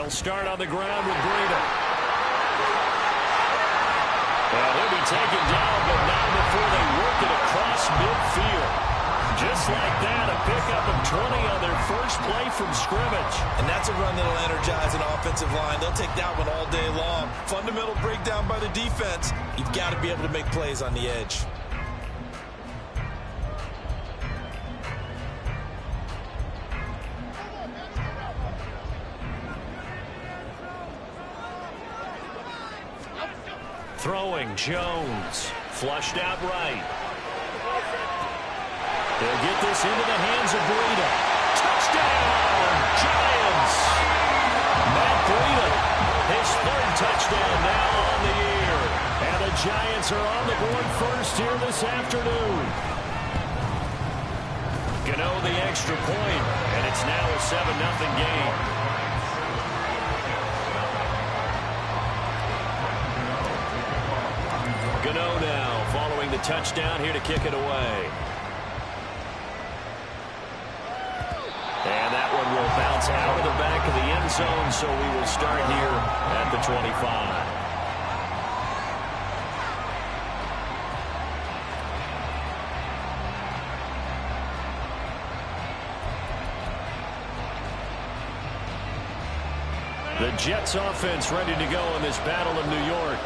They'll start on the ground with Breida. Well, he'll be taken down, but not before they work it across midfield. Just like that, a pickup of 20 on their first play from scrimmage. And that's a run that'll energize an offensive line. They'll take that one all day long. Fundamental breakdown by the defense. You've got to be able to make plays on the edge. Throwing, Jones. Flushed out right. They'll get this into the hands of Breida. Touchdown, Giants! Matt Breida, his third touchdown now on the year. And the Giants are on the board first here this afternoon. Gano the extra point, and it's now a 7-0 game. Gano now following the touchdown here to kick it away. And that one will bounce out of the back of the end zone, so we will start here at the 25. The Jets offense ready to go in this Battle of New York.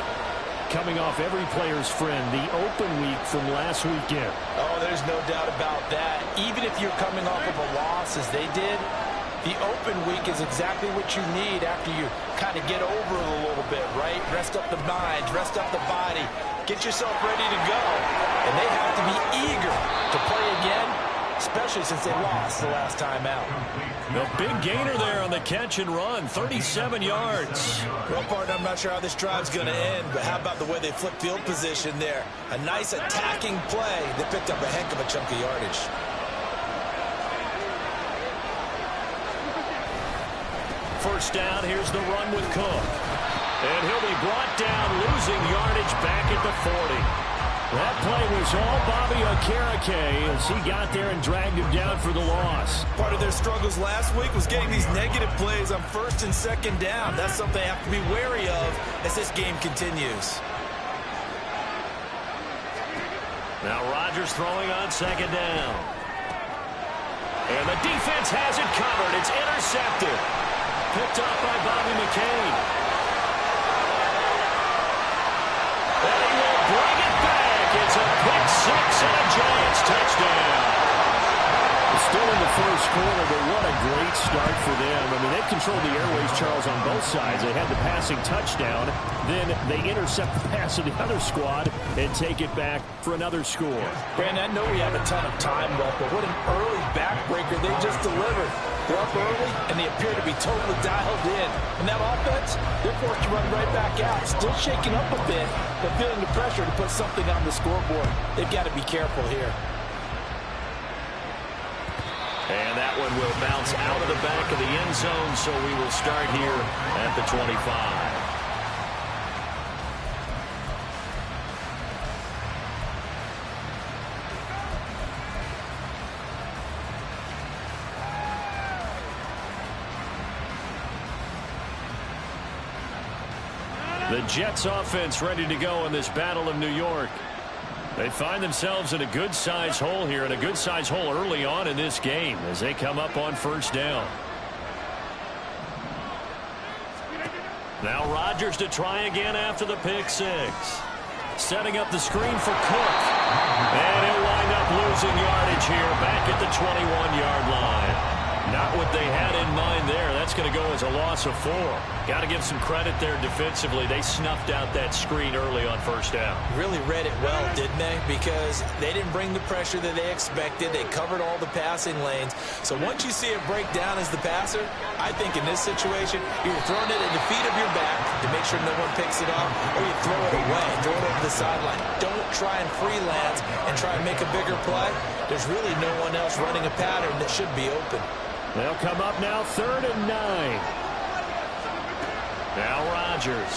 Coming off every player's friend, the open week from last weekend. Oh, there's no doubt about that. Even if you're coming off of a loss as they did, the open week is exactly what you need after you kind of get over it a little bit, right? Rest up the mind, rest up the body, get yourself ready to go. And they have to be eager to play again, especially since they lost the last time out. The big gainer there on the catch and run, 37 yards. Well, partner, I'm not sure how this drive's going to end, but how about the way they flip field position there? A nice attacking play. They picked up a heck of a chunk of yardage. First down, here's the run with Cook. And he'll be brought down, losing yardage back at the 40. That play was all Bobby Okereke as he got there and dragged him down for the loss. Part of their struggles last week was getting these negative plays on first and second down. That's something they have to be wary of as this game continues. Now Rodgers throwing on second down. And the defense has it covered. It's intercepted. Picked up by Bobby McCain. And he will bring it back. It's a pick six and a Giants touchdown. Still in the first quarter, but what a great start for them. I mean, they've controlled the airways, Charles, on both sides. They had the passing touchdown. Then they intercept the pass of the other squad and take it back for another score. Brandon, I know we have a ton of time left, but what an early backbreaker they just delivered. They're up early, and they appear to be totally dialed in. And that offense, they're forced to run right back out. Still shaking up a bit, but feeling the pressure to put something on the scoreboard. They've got to be careful here. And that one will bounce out of the back of the end zone, so we will start here at the 25. The Jets offense ready to go in this Battle of New York. They find themselves in a good-sized hole here, and a good-sized hole early on in this game as they come up on first down. Now Rodgers to try again after the pick six. Setting up the screen for Cook. And he'll wind up losing yardage here back at the 21-yard line. Not what they had in mind there. That's going to go as a loss of 4. Got to give some credit there defensively. They snuffed out that screen early on first down. Really read it well, didn't they? Because they didn't bring the pressure that they expected. They covered all the passing lanes. So once you see it break down as the passer, I think in this situation, you're throwing it at the feet of your back to make sure no one picks it up, or you throw it away, throw it over the sideline. Don't try and freelance and try and make a bigger play. There's really no one else running a pattern that should be open. They'll come up now 3rd and 9. Now Rodgers.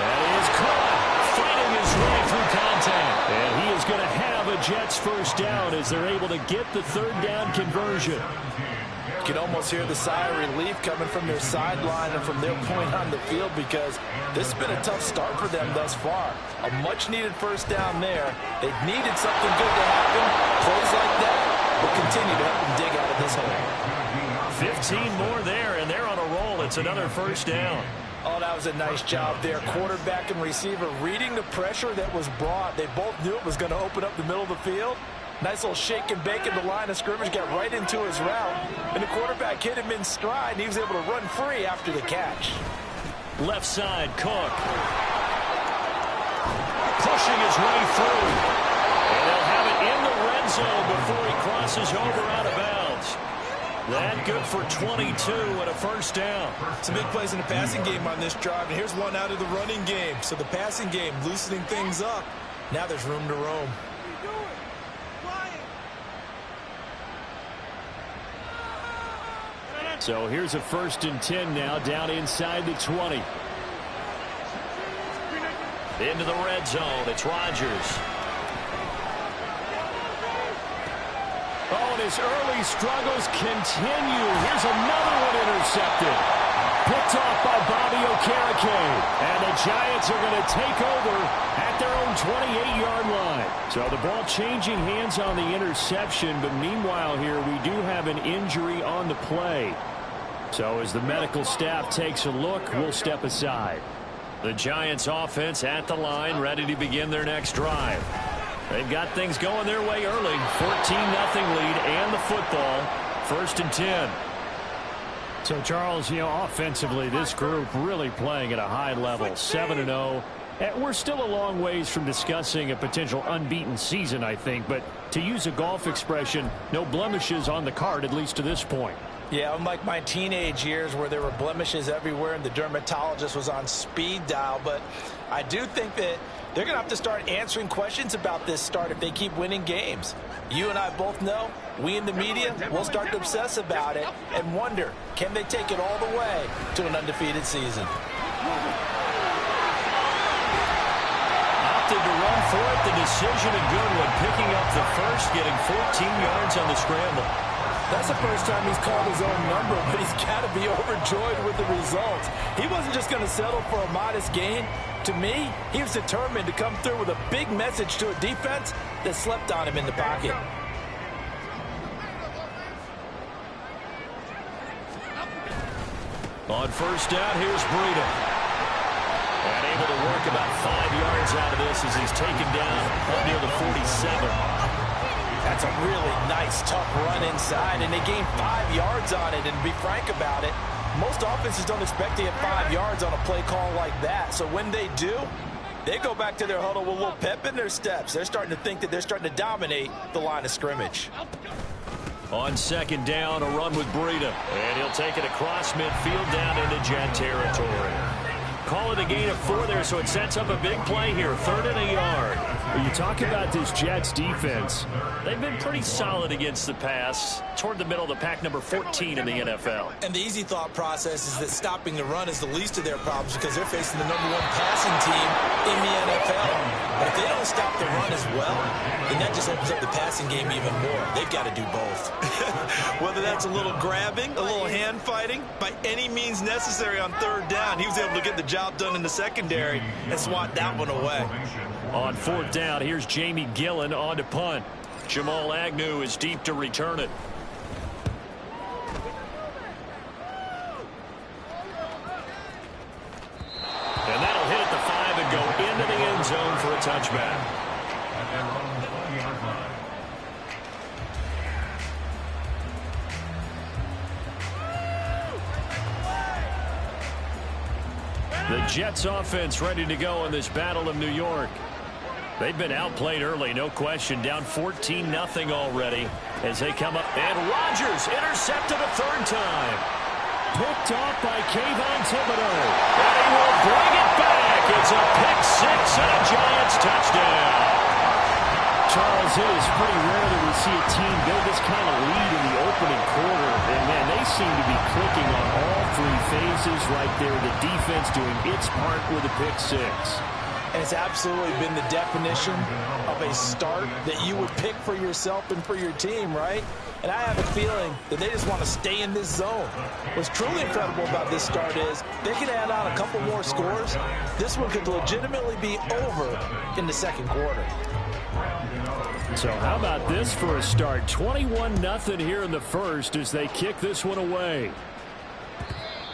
That is caught, fighting his way through contact. And he is going to have a Jets first down as they're able to get the 3rd down conversion. can almost hear the sigh of relief coming from their sideline and from their point on the field, because this has been a tough start for them thus far. A much-needed first down there. They needed something good to happen. Plays like that will continue to help them dig out of this hole. 15 more there, and they're on a roll. It's another first down. Oh, that was a nice job there. Quarterback and receiver reading the pressure that was brought. They both knew it was going to open up the middle of the field. Nice little shake and bake in the line of scrimmage, got right into his route, and the quarterback hit him in stride, and he was able to run free after the catch. Left side, Cook. Pushing his way through. And they'll have it in the red zone before he crosses over out of bounds. That good for 22 and a first down. Some big plays in the passing game on this drive, and here's one out of the running game. So the passing game loosening things up. Now there's room to roam. So here's a 1st and 10 now, down inside the 20. Into the red zone, it's Rodgers. Oh, and his early struggles continue. Here's another one intercepted. Picked off by Bobby Okereke. And the Giants are going to take over at their own 28-yard line. So the ball changing hands on the interception, but meanwhile here we do have an injury on the play. So as the medical staff takes a look, we'll step aside. The Giants offense at the line, ready to begin their next drive. They've got things going their way early. 14-0 lead and the football. 1st and 10. So, Charles, offensively, this group really playing at a high level. 7-0. We're still a long ways from discussing a potential unbeaten season, I think. But to use a golf expression, no blemishes on the card, at least to this point. Yeah, unlike my teenage years where there were blemishes everywhere and the dermatologist was on speed dial. But I do think that they're going to have to start answering questions about this start if they keep winning games. You and I both know, we in the media will start to obsess about it and wonder, can they take it all the way to an undefeated season? Opted to run for it. The decision a good one, picking up the first, getting 14 yards on the scramble. That's the first time he's called his own number, but he's got to be overjoyed with the results. He wasn't just going to settle for a modest gain. To me, he was determined to come through with a big message to a defense that slept on him in the pocket. On first down, here's Breida. And able to work about 5 yards out of this as he's taken down up near the 47. That's a really nice, tough run inside, and they gained 5 yards on it. And to be frank about it, most offenses don't expect to get 5 yards on a play call like that. So when they do, they go back to their huddle with a little pep in their steps. They're starting to think that they're starting to dominate the line of scrimmage. On 2nd down, a run with Breida. And he'll take it across midfield down into Jet territory. Call it a gain of 4 there, so it sets up a big play here. 3rd and a yard. When you talk about this Jets defense, they've been pretty solid against the pass. Toward the middle of the pack, number 14 in the NFL. And the easy thought process is that stopping the run is the least of their problems because they're facing the #1 passing team in the NFL. But if they don't stop the run as well, then that just opens up the passing game even more. They've got to do both. Whether that's a little grabbing, a little hand fighting, by any means necessary on 3rd down, he was able to get the job done in the secondary and swat that one away. On 4th down, here's Jamie Gillen on to punt. Jamal Agnew is deep to return it. And that'll hit at the 5 and go into the end zone for a touchback. The Jets offense ready to go in this Battle of New York. They've been outplayed early, no question. Down 14-0 already as they come up. And Rodgers intercepted a 3rd time. Picked off by Kayvon Thibodeau. And he will bring it back. It's a pick 6 and a Giants touchdown. Charles, it is pretty rare that we see a team build this kind of lead in the opening quarter. And, man, they seem to be clicking on all 3 phases right there. The defense doing its part with a pick 6. And it's absolutely been the definition of a start that you would pick for yourself and for your team, right? And I have a feeling that they just want to stay in this zone. What's truly incredible about this start is they can add on a couple more scores. This one could legitimately be over in the second quarter. So how about this for a start? 21-0 here in the first as they kick this one away.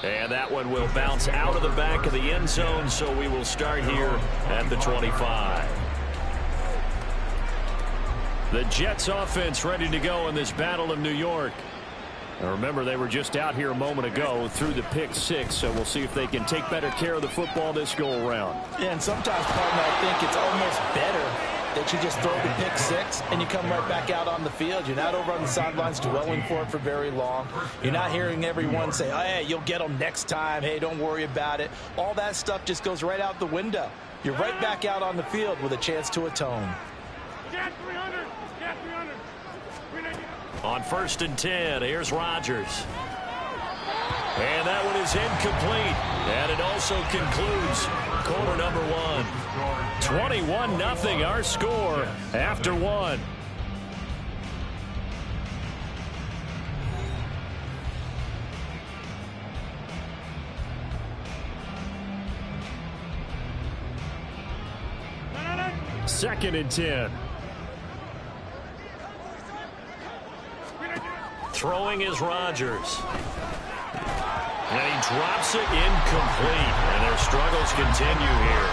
And that one will bounce out of the back of the end zone, so we will start here at the 25. The Jets offense ready to go in this Battle of New York. Now remember, they were just out here a moment ago through the pick six, so we'll see if they can take better care of the football this go around. Yeah, and sometimes, partner, I think it's almost better that you just throw the pick six and you come right back out on the field. You're not over on the sidelines dwelling for it for very long. You're not hearing everyone say, oh, hey, you'll get them next time. Hey, don't worry about it. All that stuff just goes right out the window. You're right back out on the field with a chance to atone. On 1st and 10, here's Rodgers. And that one is incomplete. And it also concludes quarter number one. 21-0 our score after one. Second and 10. Throwing is Rodgers. And he drops it incomplete. And their struggles continue here.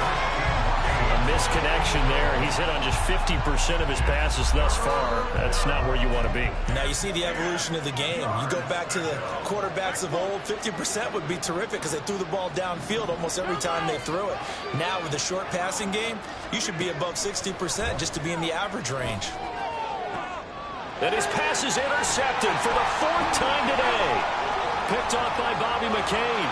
A misconnection there. He's hit on just 50% of his passes thus far. That's not where you want to be. Now you see the evolution of the game. You go back to the quarterbacks of old, 50% would be terrific because they threw the ball downfield almost every time they threw it. Now with the short passing game, you should be above 60% just to be in the average range. And his pass is intercepted for the 4th time today. Picked off by Bobby McCain.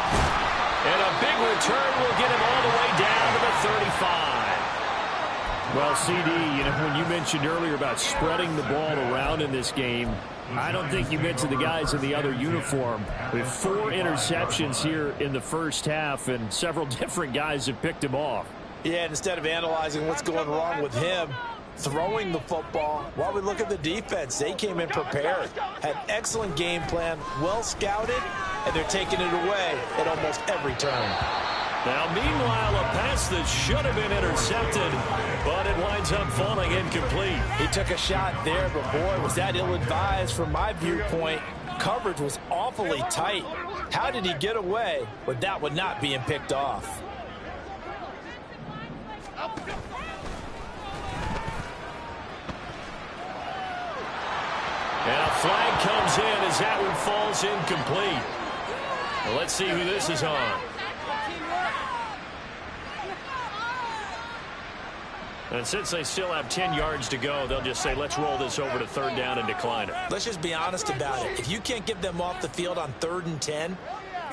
And a big return will get him all the way down to the 35. Well, CD, you know, when you mentioned earlier about spreading the ball around in this game, I don't think you mentioned the guys in the other uniform. We have 4 interceptions here in the first half, and several different guys have picked him off. Yeah, and instead of analyzing what's going wrong with him, throwing the football, while we look at the defense, they came in prepared, had an excellent game plan, well scouted, and they're taking it away at almost every turn. Now, meanwhile, a pass that should have been intercepted, but it winds up falling incomplete. He took a shot there, but boy, was that ill-advised from my viewpoint. Coverage was awfully tight. How did he get away with that one not being picked off? And a flag comes in as that one falls incomplete. Well, let's see who this is on. And since they still have 10 yards to go, they'll just say, let's roll this over to 3rd down and decline it. Let's just be honest about it. If you can't get them off the field on 3rd and 10,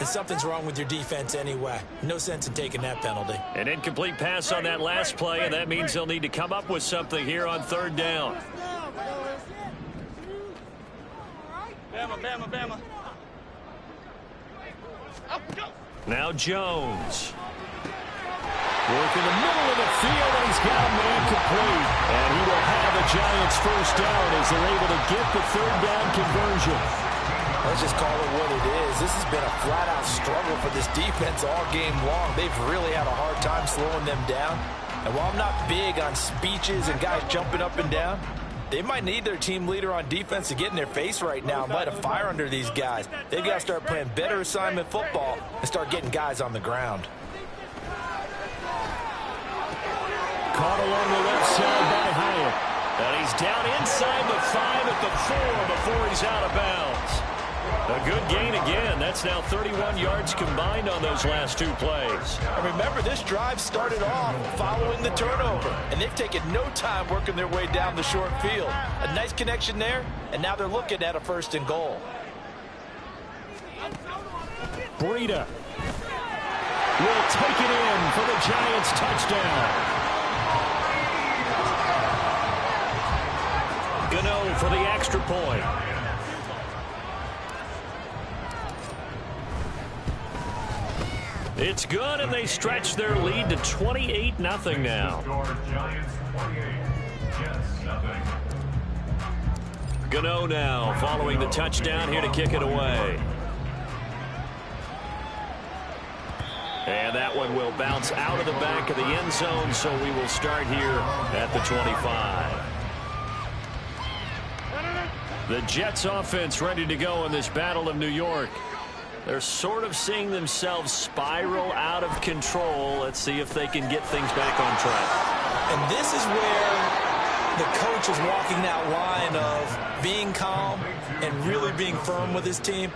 then something's wrong with your defense anyway. No sense in taking that penalty. An incomplete pass on that last play, and that means they'll need to come up with something here on 3rd down. Bama, Bama, Bama. Now Jones. Work in the middle of the field, and he's got a man complete. And he will have the Giants' first down as they're able to get the 3rd down conversion. Let's just call it what it is. This has been a flat-out struggle for this defense all game long. They've really had a hard time slowing them down. And while I'm not big on speeches and guys jumping up and down, they might need their team leader on defense to get in their face right now and light a fire under these guys. They've got to start playing better assignment football and start getting guys on the ground. Caught along the left side by Hyatt. And he's down inside the 5 at the 4 before he's out of bounds. A good gain again. That's now 31 yards combined on those last 2 plays. And remember, this drive started off following the turnover, and they've taken no time working their way down the short field. A nice connection there, and now they're looking at a 1st and goal. Breida will take it in for the Giants touchdown. Gano for the extra point. It's good, and they stretch their lead to 28-0 now. Gano now following the touchdown here to kick it away. And that one will bounce out of the back of the end zone, so we will start here at the 25. The Jets offense ready to go in this Battle of New York. They're sort of seeing themselves spiral out of control. Let's see if they can get things back on track. And this is where the coach is walking that line of being calm and really being firm with his team.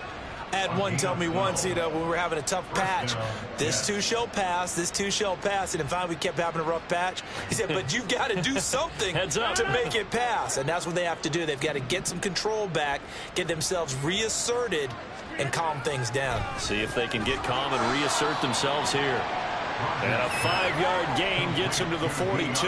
I had one tell me once, when we were having a tough patch, this too shall pass, this too shall pass. And finally we kept having a rough patch. He said, but you've got to do something to make it pass. And that's what they have to do. They've got to get some control back, get themselves reasserted, and calm things down. See if they can get calm and reassert themselves here. And a 5-yard gain gets them to the 42.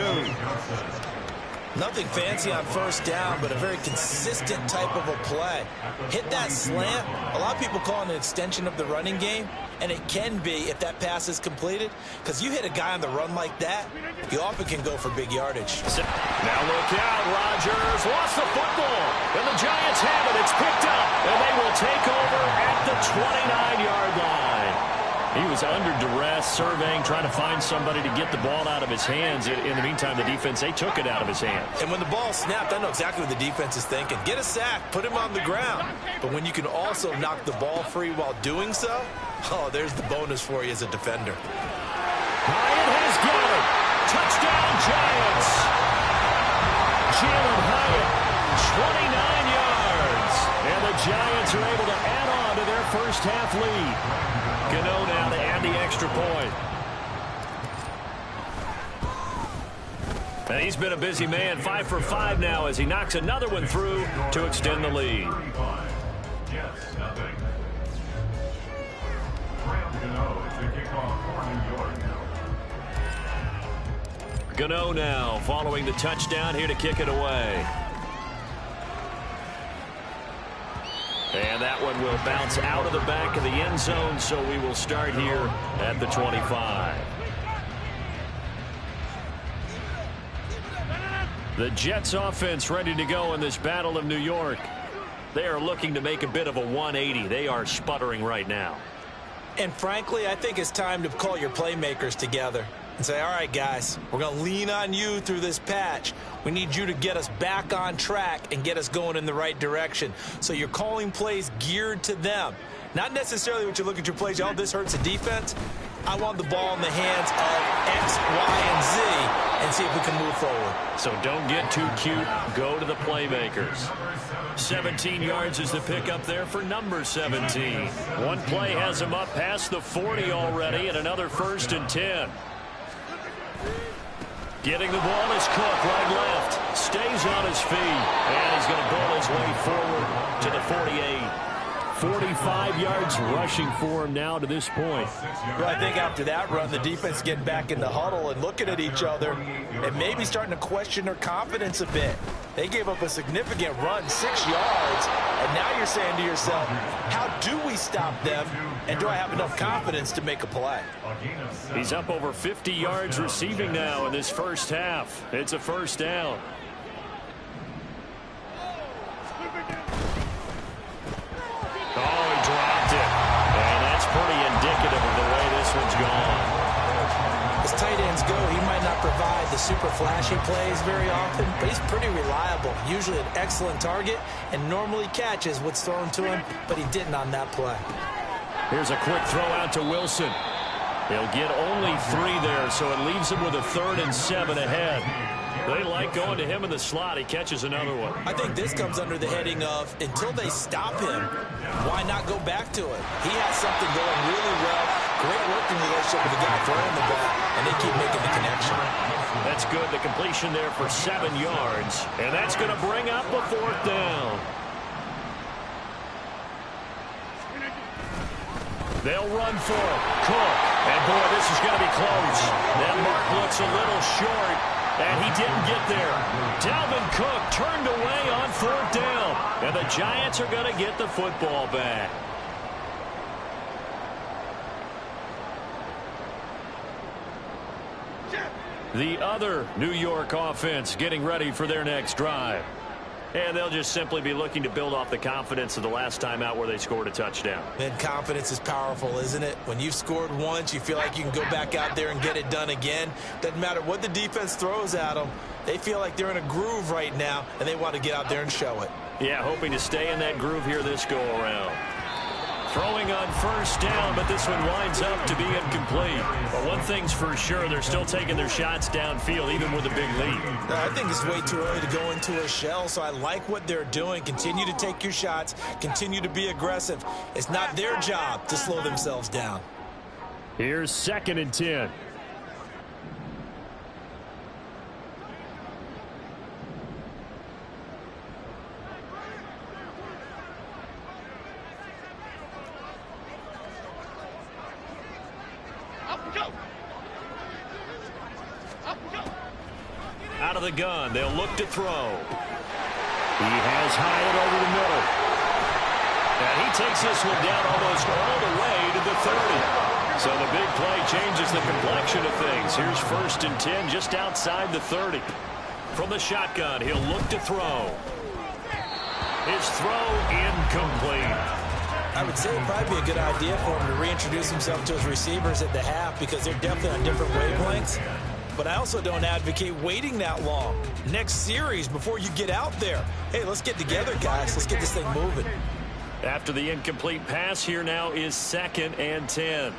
Nothing fancy on first down, but a very consistent type of a play. Hit that slant. A lot of people call it an extension of the running game, and it can be if that pass is completed, because you hit a guy on the run like that, you often can go for big yardage. Now look out, Rodgers lost the football, and the Giants have it. It's picked up, and they will take over at the 29-yard line. He was under duress, surveying, trying to find somebody to get the ball out of his hands. In the meantime, the defense, they took it out of his hands. And when the ball snapped, I know exactly what the defense is thinking. Get a sack, put him on the ground. But when you can also knock the ball free while doing so, oh, there's the bonus for you as a defender. Hyatt has got it. Touchdown, Giants. Jalen Hyatt, 29 yards. And the Giants are able to add on to their first half lead. Gano now to add the extra point. And he's been a busy man, 5 for 5 now as he knocks another one through to extend the lead. Gano now following the touchdown here to kick it away. And that one will bounce out of the back of the end zone, so we will start here at the 25. The Jets offense ready to go in this Battle of New York. They are looking to make a bit of a 180. They are sputtering right now. And frankly, I think it's time to call your playmakers together and say, all right, guys, we're going to lean on you through this patch. We need you to get us back on track and get us going in the right direction. So you're calling plays geared to them. Not necessarily what you look at your plays, oh, this hurts the defense. I want the ball in the hands of X, Y, and Z and see if we can move forward. So don't get too cute. Go to the playmakers. 17 yards is the pickup there for number 17. One play has him up past the 40 already, and another 1st and 10. Getting the ball is Cook, right left. Stays on his feet, and he's going to ball his way forward to the 48. 45 yards rushing for him now to this point. Well, I think after that run, the defense getting back in the huddle and looking at each other and maybe starting to question their confidence a bit. They gave up a significant run, 6 yards, and now you're saying to yourself, how do we stop them, and do I have enough confidence to make a play? He's up over 50 yards receiving now in this first half. It's a first down. Oh, he dropped it. And that's pretty indicative of the way this one's gone. As tight ends go, he might not provide the super flashy plays very often, but he's pretty reliable. Usually an excellent target and normally catches what's thrown to him, but he didn't on that play. Here's a quick throw out to Wilson. He'll get only 3 there, so it leaves him with a 3rd and 7 ahead. They like going to him in the slot. He catches another one. I think this comes under the heading of, until they stop him, why not go back to it? He has something going really well. Great working relationship with the guy throwing the ball, and they keep making the connection. That's good. The completion there for 7 yards. And that's going to bring up a 4th down. They'll run for it. Cook. And, boy, this is going to be close. That mark looks a little short. And he didn't get there. Dalvin Cook turned away on 4th down. And the Giants are going to get the football back. The other New York offense getting ready for their next drive. And they'll just simply be looking to build off the confidence of the last time out where they scored a touchdown. And confidence is powerful, isn't it? When you've scored once, you feel like you can go back out there and get it done again. Doesn't matter what the defense throws at them. They feel like they're in a groove right now, and they want to get out there and show it. Yeah, hoping to stay in that groove here this go-around. Throwing on first down, but this one winds up to be incomplete. But one thing's for sure, they're still taking their shots downfield, even with a big lead. I think it's way too early to go into a shell, so I like what they're doing. Continue to take your shots. Continue to be aggressive. It's not their job to slow themselves down. Here's 2nd and 10. Out of the gun, they'll look to throw. He has Hyatt over the middle. And he takes this one down almost all the way to the 30. So the big play changes the complexion of things. Here's 1st and 10 just outside the 30. From the shotgun, he'll look to throw. His throw incomplete. I would say it'd probably be a good idea for him to reintroduce himself to his receivers at the half because they're definitely on different wavelengths. But I also don't advocate waiting that long. Next series before you get out there. Hey, let's get together, guys. Let's get this thing moving. After the incomplete pass, here now is 2nd and 10.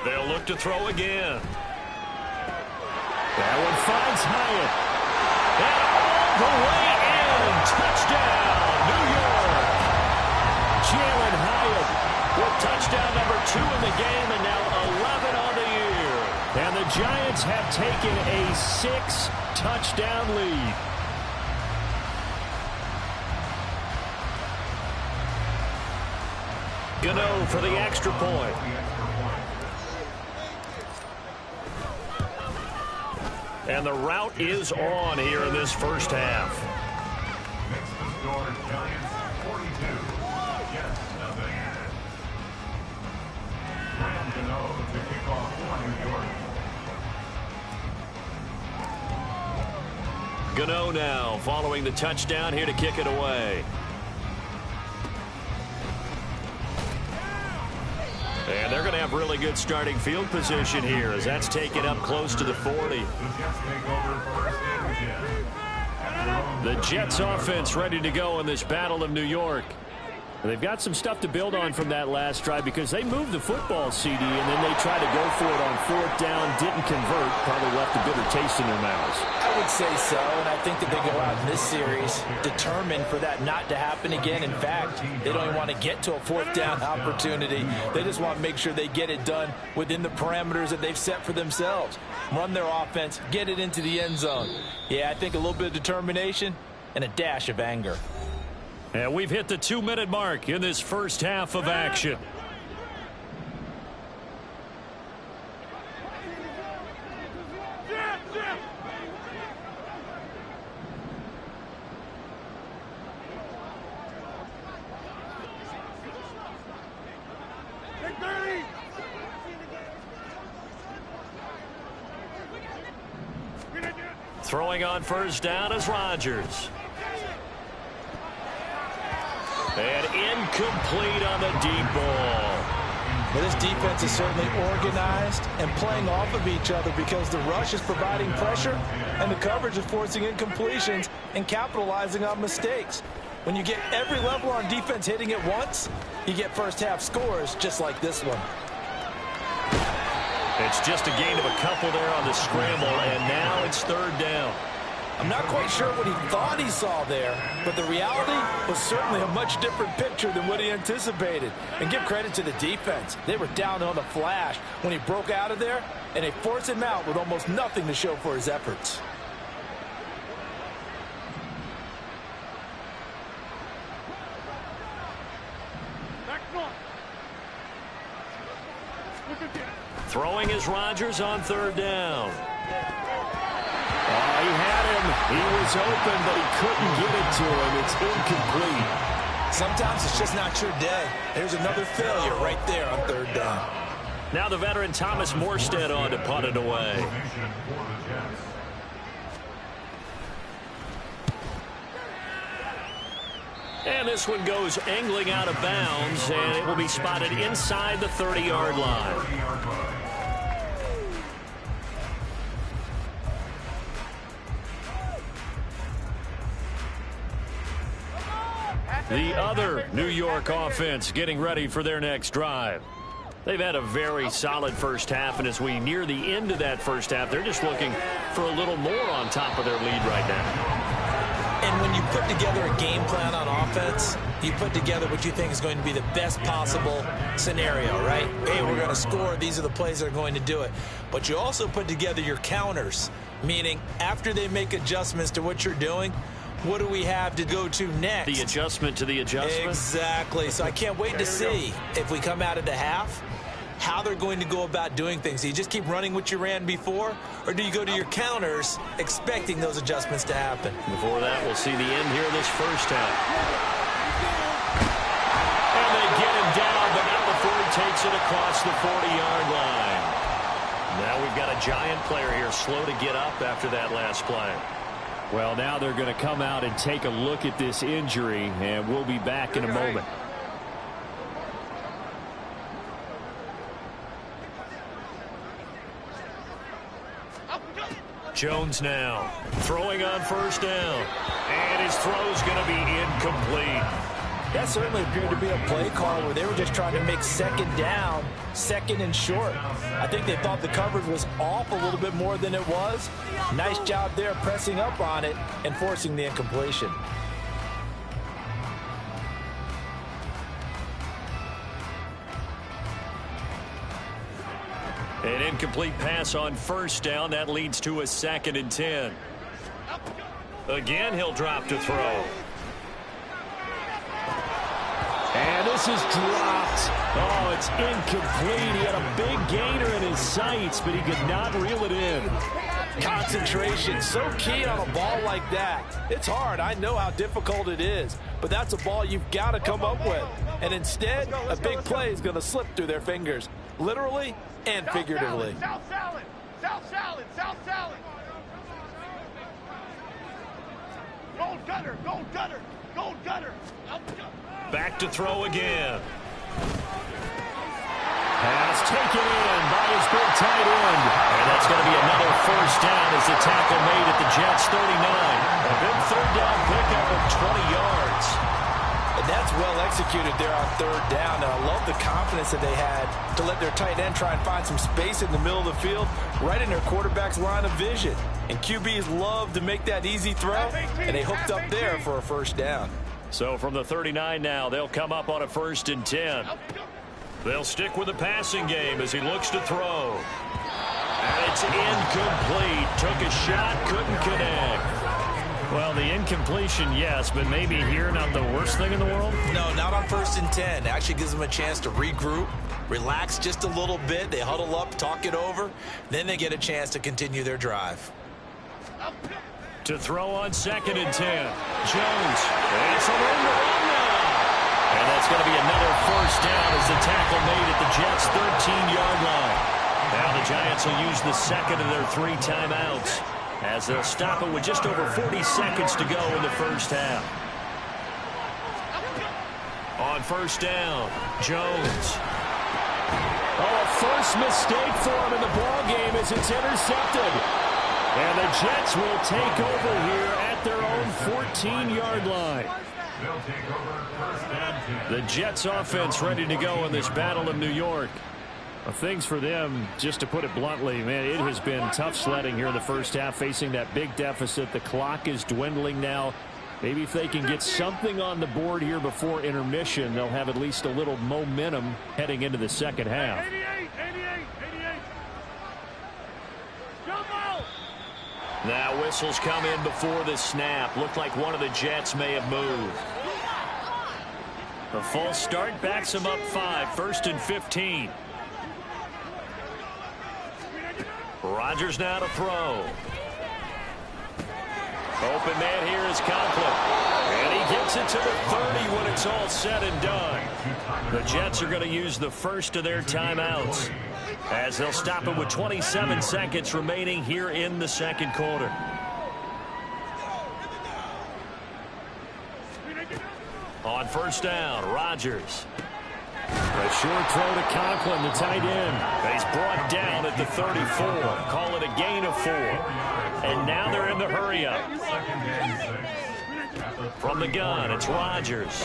They'll look to throw again. That one finds Hyatt. And all the way in. Touchdown, New York. Jalen Hyatt with touchdown number 2 in the game and now 11 on the year. And the Giants have taken a 6-touchdown lead. Gano for the extra point. And the route is on here in this first half. Gano now following the touchdown here to kick it away. And they're going to have really good starting field position here as that's taken up close to the 40. The Jets offense ready to go in this Battle of New York. And they've got some stuff to build on from that last drive because they moved the football, CD, and then they tried to go for it on 4th down, didn't convert, probably left a bitter taste in their mouths. I would say so, and I think that they go out in this series determined for that not to happen again. In fact, they don't even want to get to a 4th down opportunity. They just want to make sure they get it done within the parameters that they've set for themselves. Run their offense, get it into the end zone. Yeah, I think a little bit of determination and a dash of anger. And we've hit the 2-minute mark in this first half of action. Throwing on first down is Rodgers. And incomplete on the deep ball. Well, this defense is certainly organized and playing off of each other because the rush is providing pressure and the coverage is forcing incompletions and capitalizing on mistakes. When you get every level on defense hitting it once, you get first half scores just like this one. It's just a gain of a couple there on the scramble, and now it's 3rd down. I'm not quite sure what he thought he saw there, but the reality was certainly a much different picture than what he anticipated. And give credit to the defense. They were down on the flash when he broke out of there, and they forced him out with almost nothing to show for his efforts. Throwing is Rodgers on 3rd down. He had him. He was open, but he couldn't get it to him. It's incomplete. Sometimes it's just not your day. There's another failure right there on 3rd down. Now the veteran Thomas Morstead on to punt it away. And this one goes angling out of bounds, and it will be spotted inside the 30-yard line. The other New York offense getting ready for their next drive. They've had a very solid first half, and as we near the end of that first half, they're just looking for a little more on top of their lead right now. And when you put together a game plan on offense, you put together what you think is going to be the best possible scenario, right? Hey, we're going to score. These are the plays that are going to do it. But you also put together your counters, meaning after they make adjustments to what you're doing, what do we have to go to next? The adjustment to the adjustment? Exactly. So I can't wait to see if we come out of the half, how they're going to go about doing things. Do you just keep running what you ran before, or do you go to your counters expecting those adjustments to happen? Before that, we'll see the end here of this first half. And they get him down, but now the Ford takes it across the 40-yard line. Now we've got a giant player here, slow to get up after that last play. Well, now they're going to come out and take a look at this injury, and we'll be back in a moment. Jones now throwing on first down, and his throw's going to be incomplete. That certainly appeared to be a play call where they were just trying to make second down, second and short. I think they thought the coverage was off a little bit more than it was. Nice job there pressing up on it and forcing the incompletion. An incomplete pass on first down. That leads to a 2nd and 10. Again, he'll drop to throw. And this is dropped. Oh, it's incomplete. He had a big gainer in his sights, but he could not reel it in. Concentration, so key on a ball like that. It's hard. I know how difficult it is, but that's a ball you've got to come up with. And instead, a big play is going to slip through their fingers, literally and figuratively. South salad! South salad! South salad! Gold gutter! Gold gutter! Gold gutter! Back to throw again. Pass taken in by his big tight end. And that's going to be another first down as the tackle made at the Jets' 39. A big third down pickup of 20 yards. And that's well executed there on third down. And I love the confidence that they had to let their tight end try and find some space in the middle of the field, right in their quarterback's line of vision. And QBs love to make that easy throw, and they hooked up there for a first down. So from the 39 now, they'll come up on a 1st and 10. They'll stick with the passing game as he looks to throw. And it's incomplete. Took a shot, couldn't connect. Well, the incompletion, yes, but maybe here not the worst thing in the world? No, not on 1st and 10. Actually gives them a chance to regroup, relax just a little bit. They huddle up, talk it over. Then they get a chance to continue their drive. To throw on 2nd and 10. Jones. It's a room to run now. And that's going to be another first down as the tackle made at the Jets' 13-yard line. Now the Giants will use the second of their 3 timeouts as they'll stop it with just over 40 seconds to go in the first half. On first down, Jones. Oh, a first mistake for him in the ballgame as it's intercepted. And the Jets will take over here at their own 14-yard line. The Jets offense ready to go in this battle of New York. Well, things for them, just to put it bluntly, man, it has been tough sledding here in the first half, facing that big deficit. The clock is dwindling now. Maybe if they can get something on the board here before intermission, they'll have at least a little momentum heading into the second half. 88! Jump out! Now whistles come in before the snap. Looked like one of the Jets may have moved. The false start backs him up 5. 1st and 15. Rodgers now to throw. Open man here is Conklin. And he gets it to the 30 when it's all said and done. The Jets are going to use the first of their timeouts. as they'll stop it with 27 seconds remaining here in the second quarter. On first down, Rodgers. A short throw to Conklin, the tight end. He's brought down at the 34. Call it a gain of 4. And now they're in the hurry-up. From the gun, it's Rodgers.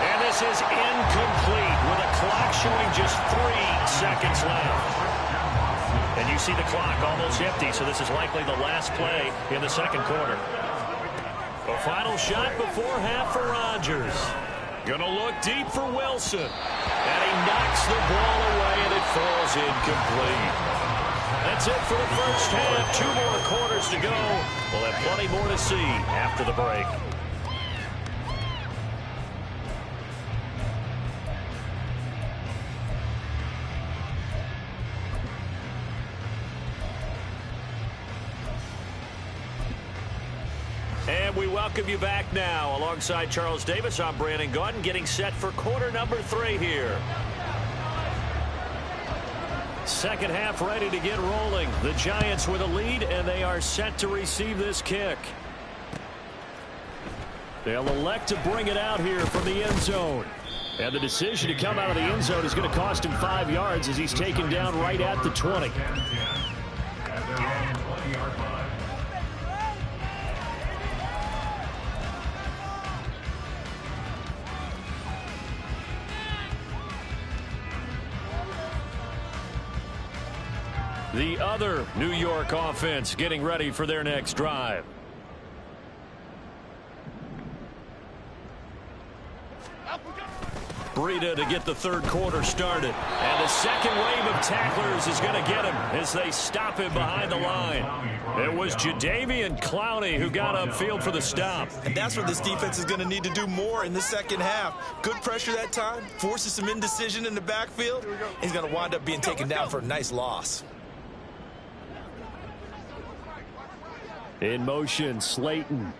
And this is incomplete with a clock showing just 3 seconds left. And you see the clock almost empty, so this is likely the last play in the second quarter. A final shot before half for Rodgers. Gonna look deep for Wilson. And he knocks the ball away, and it falls incomplete. That's it for the first half. 2 more quarters to go. We'll have plenty more to see after the break. And we welcome you back now. Alongside Charles Davis, I'm Brandon Gaudin, getting set for quarter number 3 here. Second half ready to get rolling. The Giants with a lead, and they are set to receive this kick. They'll elect to bring it out here from the end zone. And the decision to come out of the end zone is going to cost him 5 yards as he's taken down right at the 20. The other New York offense getting ready for their next drive. Breida to get the third quarter started. And the second wave of tacklers is going to get him as they stop him behind the line. It was Jadeveon Clowney who got upfield for the stop. And that's what this defense is going to need to do more in the second half. Good pressure that time, forces some indecision in the backfield. He's going to wind up being taken down for a nice loss. In motion, Slayton.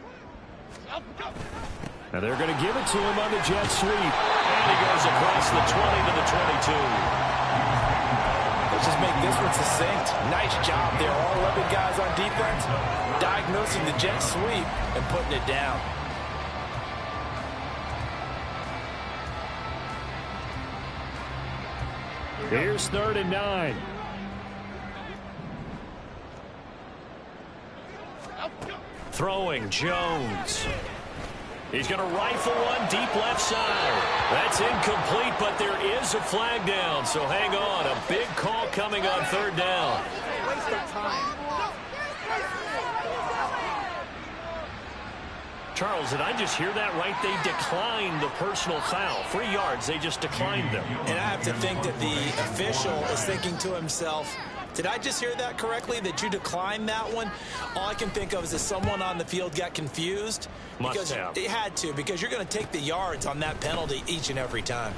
And they're going to give it to him on the jet sweep. And he goes across the 20 to the 22. Let's just make this one succinct. Nice job there. All 11 guys on defense diagnosing the jet sweep and putting it down. Here's 3rd and 9. Throwing, Jones. He's going to rifle one deep left side. That's incomplete, but there is a flag down, so hang on. A big call coming on 3rd down. Waste of time. Charles, did I just hear that right? They declined the personal foul. 3 yards, they just declined them. And I have to think that the official is thinking to himself, did I just hear that correctly, that you declined that one? All I can think of is that someone on the field got confused. Must have. They had to, because you're going to take the yards on that penalty each and every time.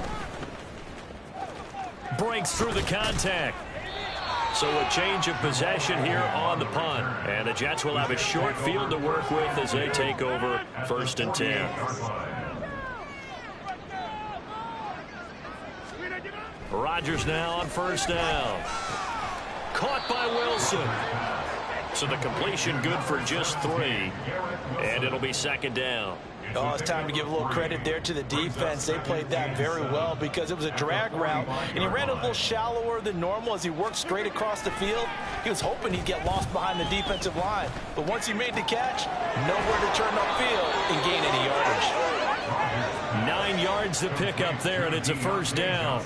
Breaks through the contact. So a change of possession here on the punt. And the Jets will have a short field to work with as they take over 1st and 10. Rodgers now on 1st down. Caught by Wilson. So the completion good for just 3. And it'll be 2nd down. Oh, it's time to give a little credit there to the defense. They played that very well because it was a drag route, and he ran a little shallower than normal as he worked straight across the field. He was hoping he'd get lost behind the defensive line, but once he made the catch, nowhere to turn upfield and gain any yardage. 9 yards to pick up there, and it's a 1st down.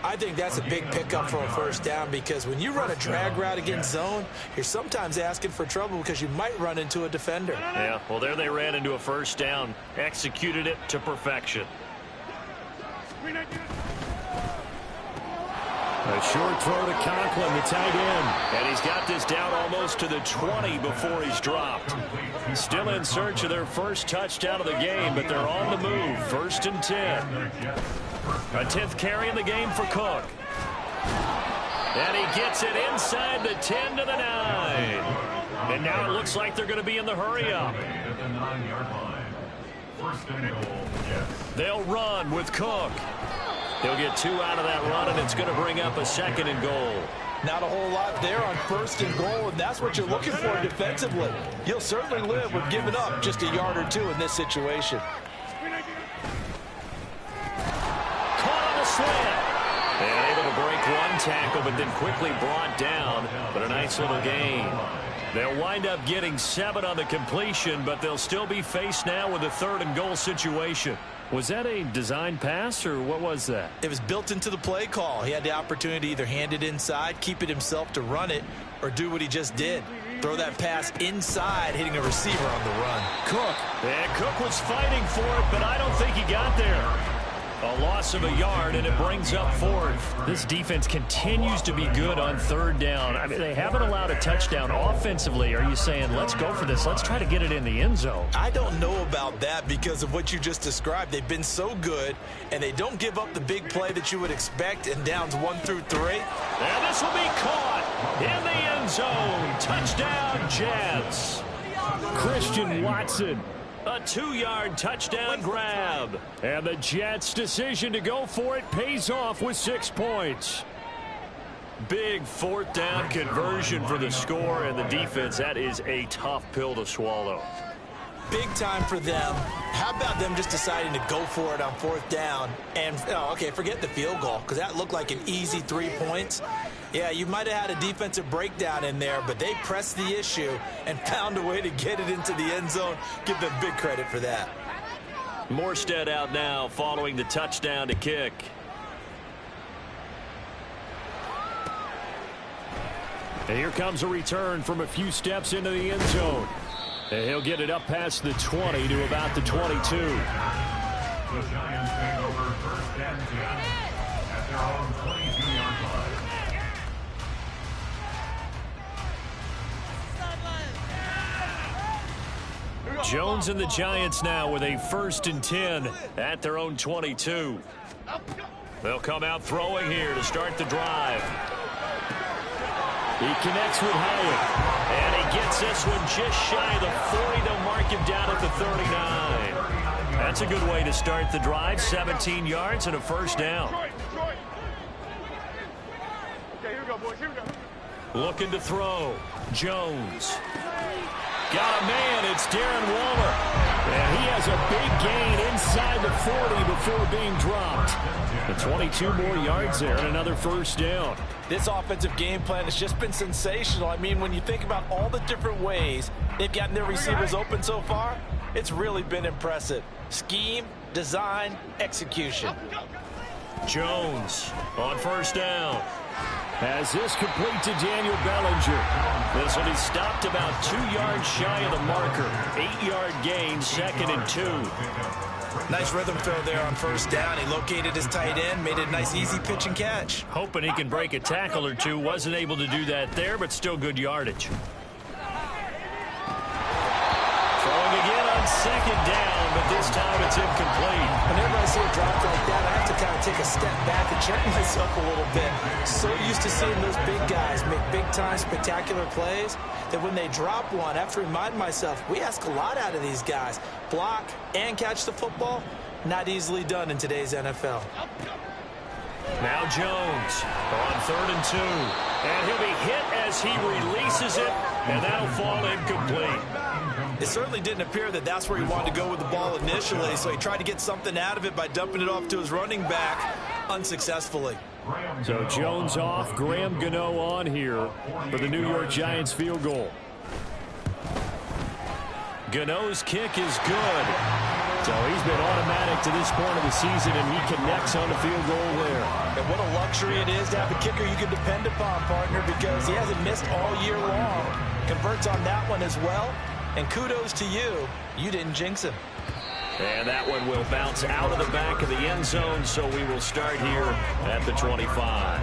I think that's a big pickup for a 1st down, because when you run a drag route against zone, you're sometimes asking for trouble because you might run into a defender. Yeah, well, there they ran into a 1st down, executed it to perfection. A short throw to Conklin, the tight end. And he's got this down almost to the 20 before he's dropped. Still in search of their first touchdown of the game, but they're on the move. 1st and 10. A 10th carry in the game for Cook. And he gets it inside the 10 to the 9. And now it looks like they're going to be in the hurry-up. They'll run with Cook. He'll get 2 out of that run, and it's going to bring up a 2nd and goal. Not a whole lot there on 1st and goal, and that's what you're looking for defensively. You'll certainly live with giving up just a yard or 2 in this situation. Caught on the slant. And able to break 1 tackle, but then quickly brought down. But a nice little gain. They'll wind up getting 7 on the completion, but they'll still be faced now with a 3rd and goal situation. Was that a design pass, or what was that? It was built into the play call. He had the opportunity to either hand it inside, keep it himself to run it, or do what he just did. Throw that pass inside, hitting a receiver on the run. Cook. And Cook was fighting for it, but I don't think he got there. A loss of a yard, and it brings up 4th. This defense continues to be good on 3rd down. I mean, they haven't allowed a touchdown offensively. Are you saying, let's go for this, let's try to get it in the end zone? I don't know about that because of what you just described. They've been so good, and they don't give up the big play that you would expect in downs 1 through 3. And this will be caught in the end zone. Touchdown, Jets. Christian Watson. A 2-yard touchdown grab. And the Jets' decision to go for it pays off with 6 points. Big 4th down conversion for the score, and the defense, that is a tough pill to swallow. Big time for them. How about them just deciding to go for it on 4th down? And, okay, forget the field goal, because that looked like an easy 3 points. Yeah, you might have had a defensive breakdown in there, but they pressed the issue and found a way to get it into the end zone. Give them big credit for that. Morstead out now following the touchdown to kick. And here comes a return from a few steps into the end zone. And he'll get it up past the 20 to about the 22. The Giants take over 1st and 10 at their own 22-yard line. Jones and the Giants now with a 1st and 10 at their own 22. They'll come out throwing here to start the drive. He connects with Hyatt. And he gets this one just shy of the 40. They'll mark him down at the 39. That's a good way to start the drive. 17 yards and a 1st down. Okay, here we go, boys. Here we go. Looking to throw. Jones. Got a man. It's Darren Waller. And he has a big gain inside the 40 before being dropped. The 22 more yards there and another 1st down. This offensive game plan has just been sensational. I mean, when you think about all the different ways they've gotten their receivers open so far, it's really been impressive. Scheme, design, execution. Jones on 1st down. Has this complete to Daniel Bellinger. This one, he stopped about 2 yards shy of the marker. 8-yard gain, 2nd and 2. Nice rhythm throw there on 1st down. He located his tight end, made it a nice easy pitch and catch. Hoping he can break a tackle or 2. Wasn't able to do that there, but still good yardage. Throwing again on 2nd down, but this time it's incomplete. Whenever I see a drop like that, I have to kind of take a step back and check myself a little bit. So used to seeing those big guys make big-time spectacular plays that when they drop one, I have to remind myself, we ask a lot out of these guys. Block and catch the football, not easily done in today's NFL. Now Jones on 3rd and 2. And he'll be hit as he releases it, and that'll fall incomplete. It certainly didn't appear that that's where he wanted to go with the ball initially, so he tried to get something out of it by dumping it off to his running back unsuccessful. So Jones off, Graham Gano on here for the New York Giants field goal. Gano's kick is good. So he's been automatic to this point of the season, and he connects on the field goal there. And what a luxury it is to have a kicker you can depend upon, partner, because he hasn't missed all year long. Converts on that one as well. And kudos to you. You didn't jinx him. And that one will bounce out of the back of the end zone, so we will start here at the 25.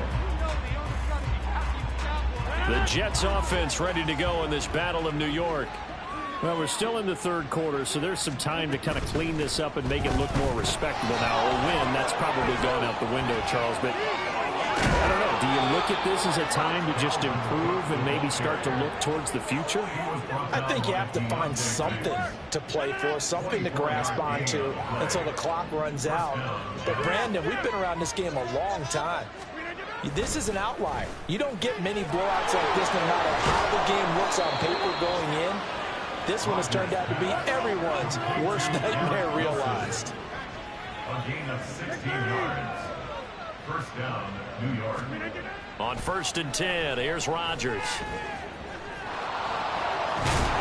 The Jets offense ready to go in this Battle of New York. Well, we're still in the 3rd quarter, so there's some time to kind of clean this up and make it look more respectable now. A win, that's probably gone out the window, Charles, but I don't know. Do you look at this as a time to just improve and maybe start to look towards the future? I think you have to find something to play for, something to grasp onto until the clock runs out. But, Brandon, we've been around this game a long time. This is an outlier. You don't get many blowouts like this no matter how the game looks on paper going in. This one has turned out to be everyone's worst nightmare realized. A gain of 16 yards. First down, New York. On 1st and 10, here's Rodgers.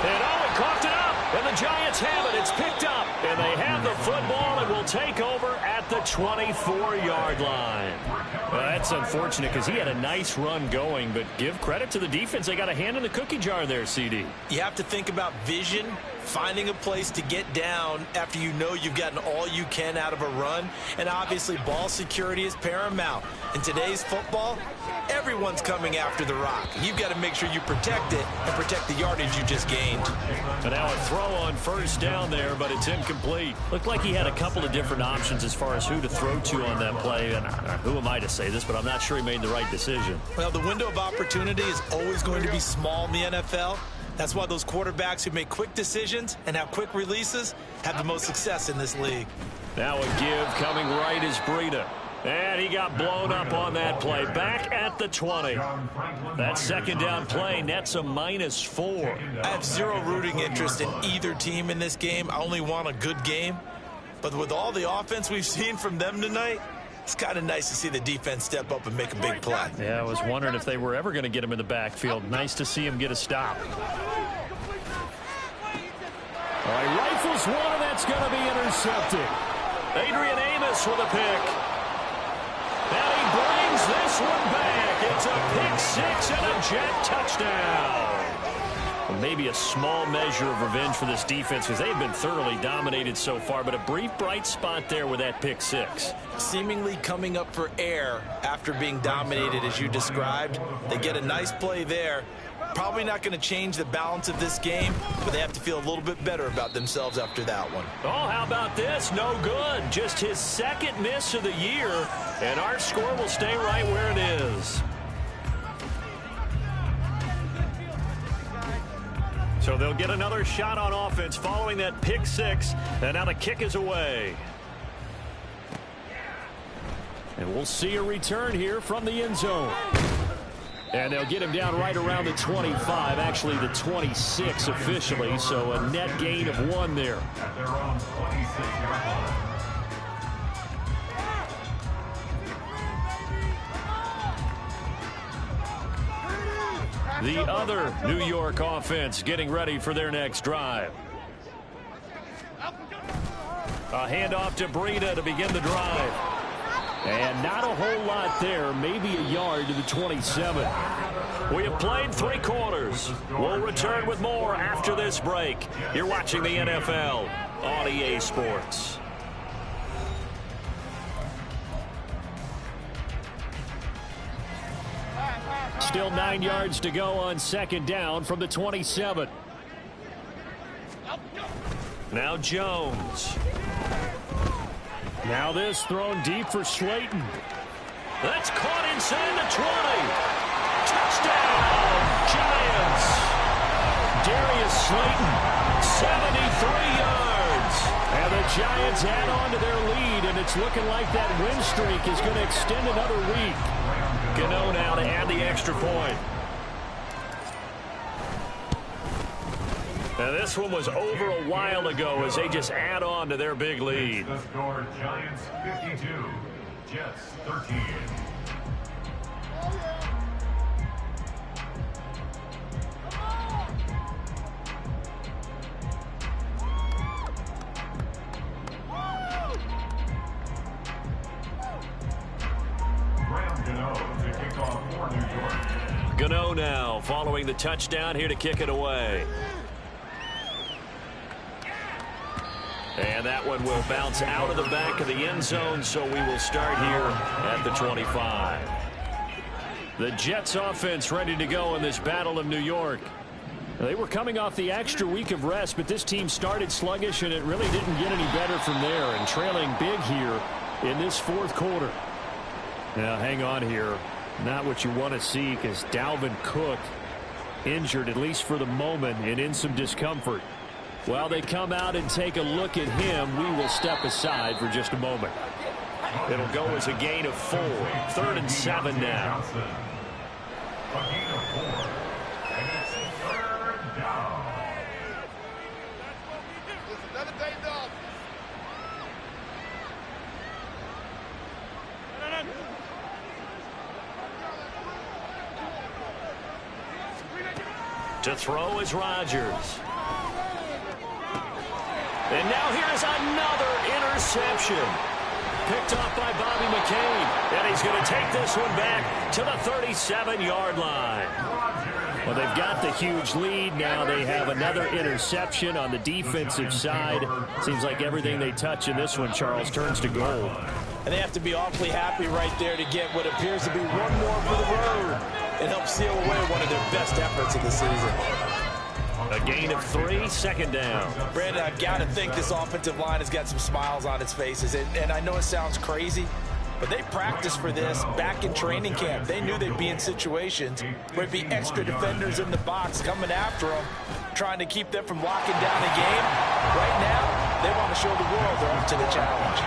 And he coughed it up. And the Giants have it. It's picked up. And they have the football and will take over at the 24-yard line. Well, that's unfortunate because he had a nice run going, but give credit to the defense. They got a hand in the cookie jar there, CD. You have to think about vision, finding a place to get down after you know you've gotten all you can out of a run. And obviously, ball security is paramount. In today's football, everyone's coming after the rock. You've got to make sure you protect it and protect the yardage you just gained. And now a throw on 1st down there, but it's incomplete. Looked like he had a couple of different options as far as who to throw to on that play. And who am I to say this, but I'm not sure he made the right decision. Well, the window of opportunity is always going to be small in the NFL. That's why those quarterbacks who make quick decisions and have quick releases have the most success in this league. Now a give coming right is Breida. And he got blown up on that play. Back at the 20. That 2nd down play nets a -4. I have zero rooting interest in either team in this game. I only want a good game. But with all the offense we've seen from them tonight, it's kind of nice to see the defense step up and make a big play. Yeah, I was wondering if they were ever going to get him in the backfield. Nice to see him get a stop. All right, rifles one, and that's going to be intercepted. Adrian Amos with a pick. And he brings this one back. It's a pick 6 and a Jet touchdown. Well, maybe a small measure of revenge for this defense because they've been thoroughly dominated so far, but a brief bright spot there with that pick 6. Seemingly coming up for air after being dominated as you described. They get a nice play there. Probably not going to change the balance of this game, but they have to feel a little bit better about themselves after that one. Oh, how about this? No good. Just his 2nd miss of the year, and our score will stay right where it is. So they'll get another shot on offense following that pick 6, and now the kick is away. And we'll see a return here from the end zone. And they'll get him down right around the 25, actually the 26 officially, so a net gain of 1 there. At their own 26-yard line. The other New York offense getting ready for their next drive. A handoff to Breida to begin the drive. And not a whole lot there, maybe a yard to the 27. We have played 3 quarters. We'll return with more after this break. You're watching the NFL on EA Sports. Still 9 yards to go on 2nd down from the 27. Now Jones. Now this thrown deep for Slayton. That's caught inside the 20. Touchdown, Giants. Darius Slayton, 73 yards. And the Giants add on to their lead, and it's looking like that win streak is going to extend another week. Gano now to add the extra point. Now this one was over a while ago as they just add on to their big lead. The score, Giants 52, Jets 13. Gano now following the touchdown here to kick it away. And that one will bounce out of the back of the end zone, so we will start here at the 25. The Jets offense ready to go in this Battle of New York. They were coming off the extra week of rest, but this team started sluggish, and it really didn't get any better from there, and trailing big here in this 4th quarter. Now hang on here. Not what you want to see, because Dalvin Cook injured, at least for the moment, and in some discomfort. While they come out and take a look at him, we will step aside for just a moment. It'll go as a gain of 4. 3rd and 7 now. A gain of 4. And it's 3rd down. Another day dog. To throw is Rodgers. And now here's another interception. Picked off by Bobby McCain. And he's going to take this one back to the 37-yard line. Well, they've got the huge lead. Now they have another interception on the defensive side. Seems like everything they touch in this one, Charles, turns to gold. And they have to be awfully happy right there to get what appears to be one more for the road and help seal away one of their best efforts of the season. A gain of 3, 2nd down. Brandon, I've got to think this offensive line has got some smiles on its faces. And I know it sounds crazy, but they practiced for this back in training camp. They knew they'd be in situations where it'd be extra defenders in the box coming after them, trying to keep them from locking down a game. Right now, they want to show the world they're up to the challenge.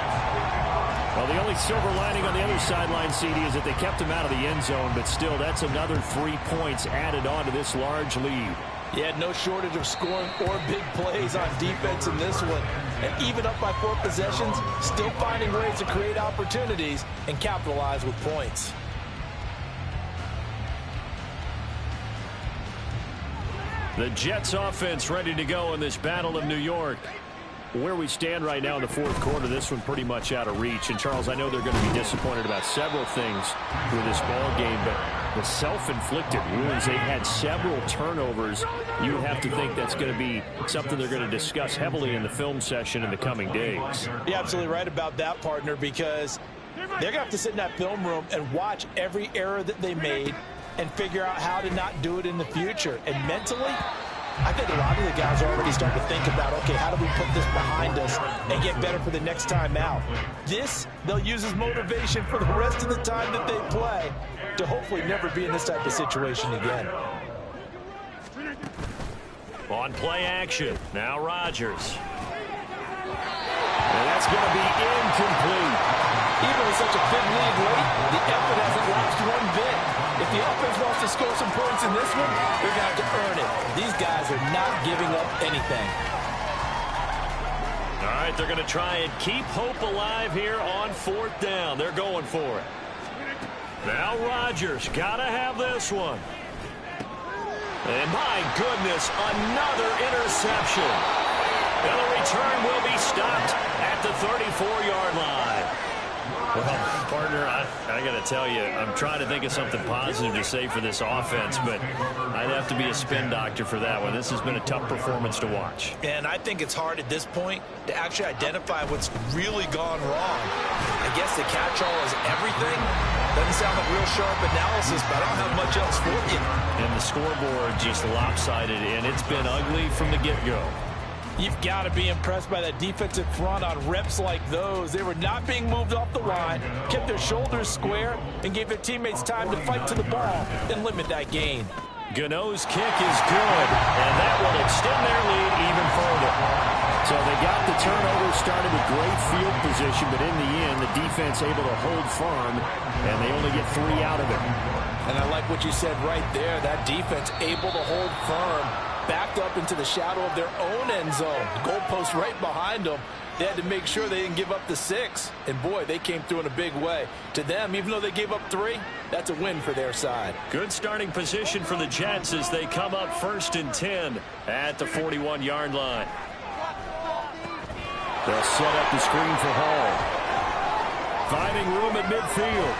Well, the only silver lining on the other sideline, CD, is that they kept him out of the end zone, but still, that's another 3 points added on to this large lead. Yeah, no shortage of scoring or big plays on defense in this one. And even up by 4 possessions, still finding ways to create opportunities and capitalize with points. The Jets offense ready to go in this Battle of New York. Where we stand right now in the 4th quarter, this one pretty much out of reach. And, Charles, I know they're going to be disappointed about several things with this ball game, but the self-inflicted wounds, they've had several turnovers. You would have to think that's going to be something they're going to discuss heavily in the film session in the coming days. You're absolutely right about that, partner, because they're going to have to sit in that film room and watch every error that they made and figure out how to not do it in the future. And mentally, I think a lot of the guys are already starting to think about, okay, how do we put this behind us and get better for the next time out? This, they'll use as motivation for the rest of the time that they play to hopefully never be in this type of situation again. On play action, now Rodgers. And that's going to be incomplete. Even with such a big lead late, the effort hasn't lapsed one bit. If the offense wants to score some points in this one, they're going to have to earn it. These guys are not giving up anything. All right, they're going to try and keep hope alive here on 4th down. They're going for it. Now Rodgers, got to have this one. And my goodness, another interception. And the return will be stopped at the 34-yard line. Well, partner, I got to tell you, I'm trying to think of something positive to say for this offense, but I'd have to be a spin doctor for that one. This has been a tough performance to watch. And I think it's hard at this point to actually identify what's really gone wrong. I guess the catch-all is everything. Doesn't sound like real sharp analysis, but I don't have much else for you. And the scoreboard just lopsided, and it's been ugly from the get-go. You've got to be impressed by that defensive front on reps like those. They were not being moved off the line, kept their shoulders square, and gave their teammates time to fight to the ball and limit that gain. Gano's kick is good, and that will extend their lead even further. So they got the turnover started with great field position, but in the end, the defense able to hold firm, and they only get 3 out of it. And I like what you said right there. That defense able to hold firm, backed up into the shadow of their own end zone. The goalpost right behind them. They had to make sure they didn't give up the 6. And, boy, they came through in a big way. To them, even though they gave up 3, that's a win for their side. Good starting position for the Jets as they come up 1st and 10 at the 41-yard line. They'll set up the screen for Hall. Finding room at midfield.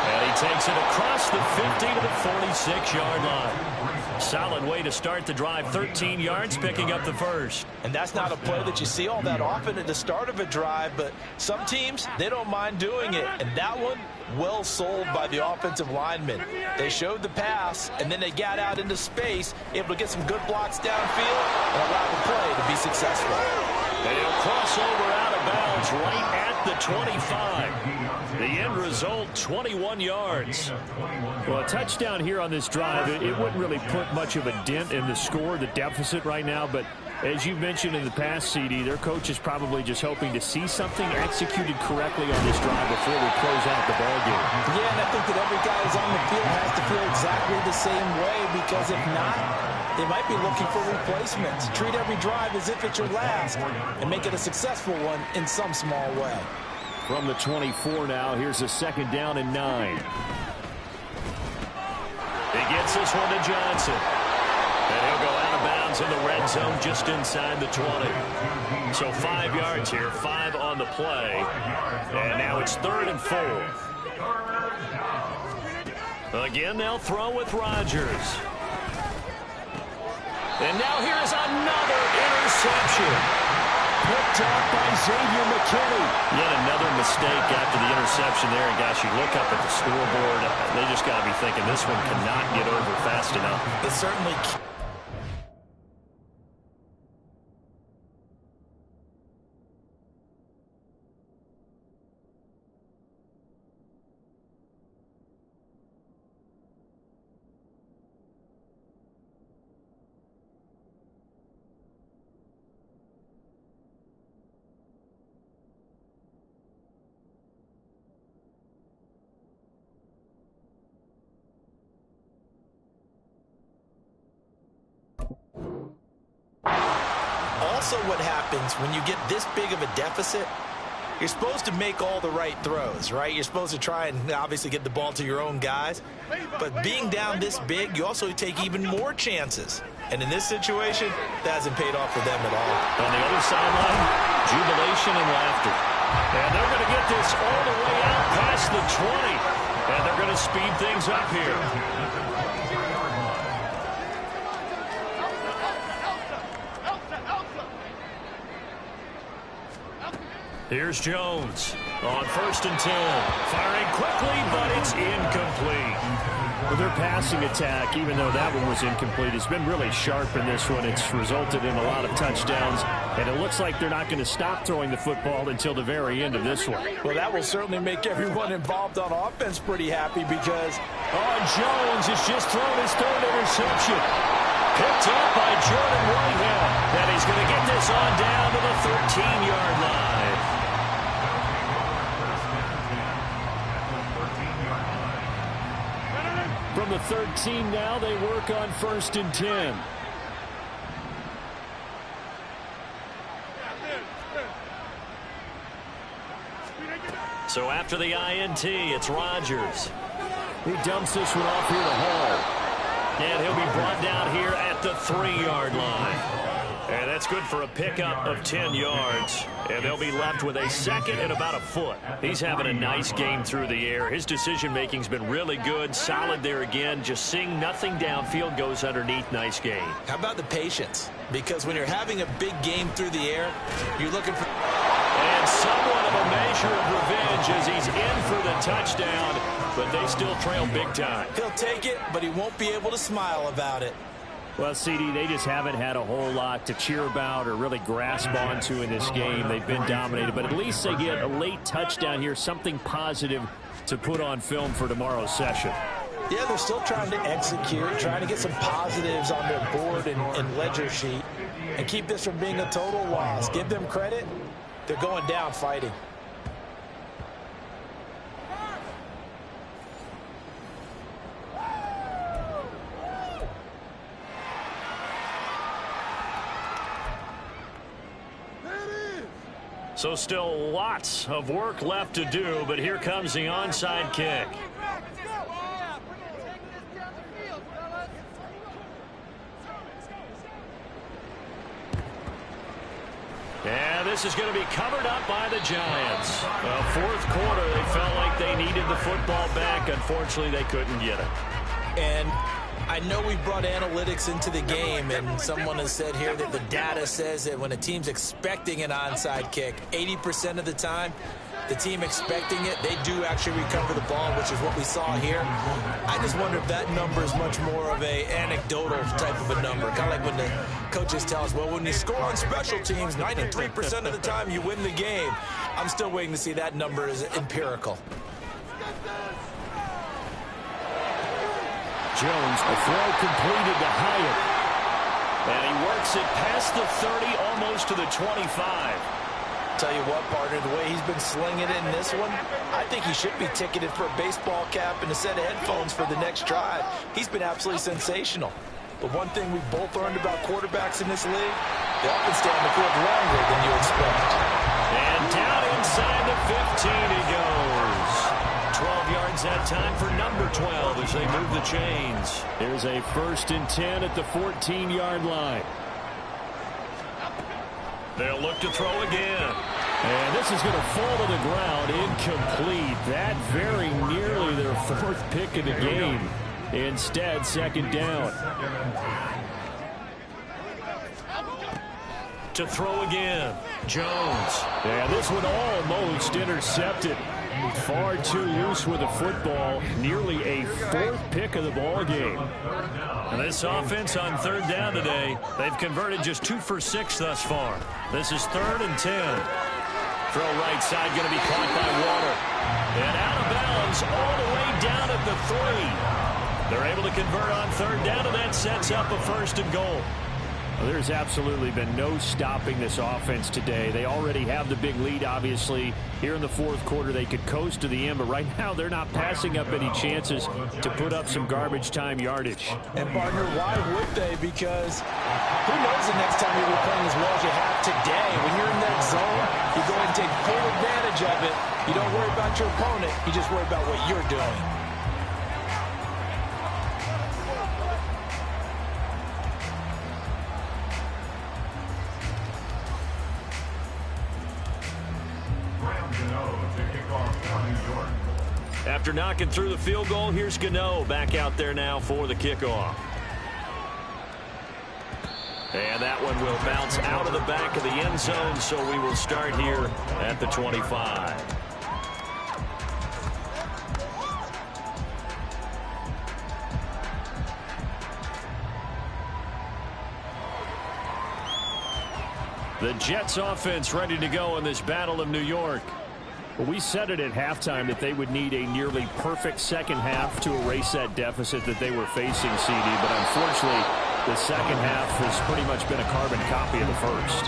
And he takes it across the 50 to the 46-yard line. Solid way to start the drive. 13 yards, picking up the first. And that's not a play that you see all that often at the start of a drive, but some teams, they don't mind doing it. And that one, well sold by the offensive linemen. They showed the pass, and then they got out into space, able to get some good blocks downfield and allow the play to be successful. And he'll cross over out of bounds yards right at the 25. The end result, 21 yards. Well, a touchdown here on this drive, it wouldn't really put much of a dent in the score, the deficit right now, but as you mentioned in the past, CD, their coach is probably just hoping to see something executed correctly on this drive before we close out the ball game. Yeah, and I think that every guy who's on the field has to feel exactly the same way, because if not, they might be looking for replacements. Treat every drive as if it's your last and make it a successful one in some small way. From the 24 now, here's a 2nd down and 9. He gets this one to Johnson. And he'll go out of bounds in the red zone just inside the 20. So 5 yards here, 5 on the play. And now it's 3rd and 4. Again, they'll throw with Rodgers. And now here's another interception. Picked up by Xavier McKinney. Yet another mistake after the interception there. And gosh, you look up at the scoreboard, they just got to be thinking this one cannot get over fast enough. It certainly also what happens when you get this big of a deficit. You're supposed to make all the right throws, right? You're supposed to try and obviously get the ball to your own guys. But being down this big, you also take even more chances. And in this situation, that hasn't paid off for them at all. On the other sideline, jubilation and laughter. And they're going to get this all the way out past the 20. And they're going to speed things up here. Here's Jones on 1st and 10. Firing quickly, but it's incomplete. Well, their passing attack, even though that one was incomplete, has been really sharp in this one. It's resulted in a lot of touchdowns, and it looks like they're not going to stop throwing the football until the very end of this one. Well, that will certainly make everyone involved on offense pretty happy, because Jones has just thrown his 3rd interception. Picked up by Jordan Whitehead. And he's going to get this on down to the 13-yard line. From the 13 now, they work on 1st and 10. So after the INT, it's Rodgers. He dumps this one off here to Hall. And he'll be brought down here at the 3-yard line. And that's good for a pickup of 10 yards. And they'll be left with a 2nd and about a foot. He's having a nice game through the air. His decision-making's been really good. Solid there again. Just seeing nothing downfield, goes underneath. Nice game. how about the patience? Because when you're having a big game through the air, you're looking for... And somewhat of a measure of revenge as he's in for the touchdown, but they still trail big time. He'll take it, but he won't be able to smile about it. Well, CD, they just haven't had a whole lot to cheer about or really grasp onto in this game. They've been dominated, but at least they get a late touchdown here, something positive to put on film for tomorrow's session. Yeah, they're still trying to execute, trying to get some positives on their board and ledger sheet and keep this from being a total loss. Give them credit. They're going down fighting. So still lots of work left to do, but here comes the onside kick. And this is going to be covered up by the Giants. Fourth quarter, they felt like they needed the football back. Unfortunately, they couldn't get it. And I know we brought analytics into the game, and someone has said here that the data says that when a team's expecting an onside kick, 80% of the time, the team expecting it, they do actually recover the ball, which is what we saw here. I just wonder if that number is much more of a anecdotal type of a number, kind of like when the coaches tell us, well, when you score on special teams, 93% of the time you win the game. I'm still waiting to see that number is empirical. Jones, a throw completed to Hyatt. And he works it past the 30, almost to the 25. Tell you what, partner, the way he's been slinging it in this one, I think he should be ticketed for a baseball cap and a set of headphones for the next drive. He's been absolutely sensational. But one thing we've both learned about quarterbacks in this league, they often stay on the field longer than you expect. And down inside the 15 he goes. 12 yards that time for number 12 as they move the chains. There's a 1st and 10 at the 14-yard line. They'll look to throw again. And this is going to fall to the ground, incomplete. That very nearly their 4th pick of the game. Instead, 2nd down. To throw again, Jones. Yeah, this one almost intercepted. Far too loose with the football. Nearly a 4th pick of the ball game. And this offense on 3rd down today, they've converted just 2 for 6 thus far. This is 3rd and 10. Throw right side going to be caught by Water. And out of bounds all the way down at the 3. They're able to convert on 3rd down, and that sets up a 1st and goal. Well, there's absolutely been no stopping this offense today. They already have the big lead, obviously. Here in the 4th quarter, they could coast to the end, but right now they're not passing up any chances to put up some garbage time yardage. And, partner, why would they? Because who knows the next time you'll be playing as well as you have today. When you're in that zone, you go and take full advantage of it. You don't worry about your opponent. You just worry about what you're doing. After knocking through the field goal, here's Gano back out there now for the kickoff. And that one will bounce out of the back of the end zone, so we will start here at the 25. The Jets offense ready to go in this Battle of New York. Well, we said it at halftime that they would need a nearly perfect second half to erase that deficit that they were facing, CD. But unfortunately, the second half has pretty much been a carbon copy of the first.